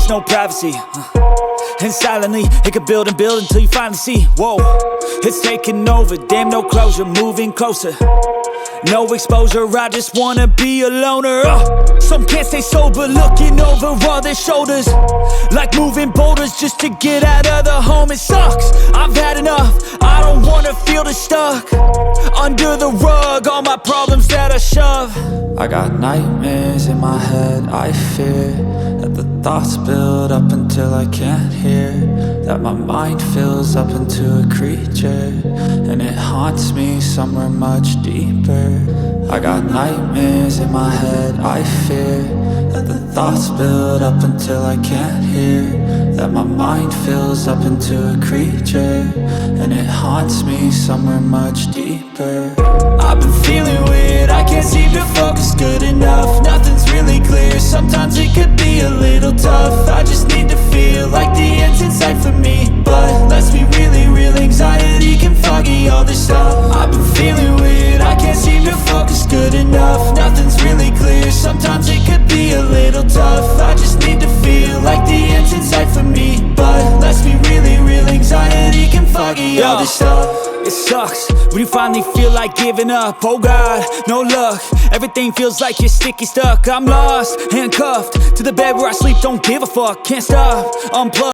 there's no privacy. And silently, it could build and build until you finally see, whoa, it's taking over, damn, no closure, moving closer. No exposure, I just wanna be a loner. Some can't stay sober, looking over all their shoulders, like moving boulders just to get out of the home. It sucks, I've had enough, I don't wanna feel the stuck under the rug, all my problems that I shove. I got nightmares in my head, I fear that the thoughts build up until I can't hear, that my mind fills up into a creature, and it haunts me somewhere much deeper. I got nightmares in my head, I fear that the thoughts build up until I can't hear, that my mind fills up into a creature, and it haunts me somewhere much deeper. I've been feeling weird, I can't seem to focus good enough. Nothing's really clear, sometimes it could be a little tough. I just need to feel like the end's in sight for me, but let's be really real, anxiety can foggy all this stuff. I've been feeling weird, I can't seem to focus good enough. Nothing's really clear, sometimes it could be a little tough. I just need to feel like the end's in sight for me, but let's be really real, anxiety can foggy all this stuff. It sucks when you finally feel like giving up. Oh God, no luck, everything feels like you're sticky stuck. I'm lost, handcuffed to the bed where I sleep, don't give a fuck, can't stop, unplug.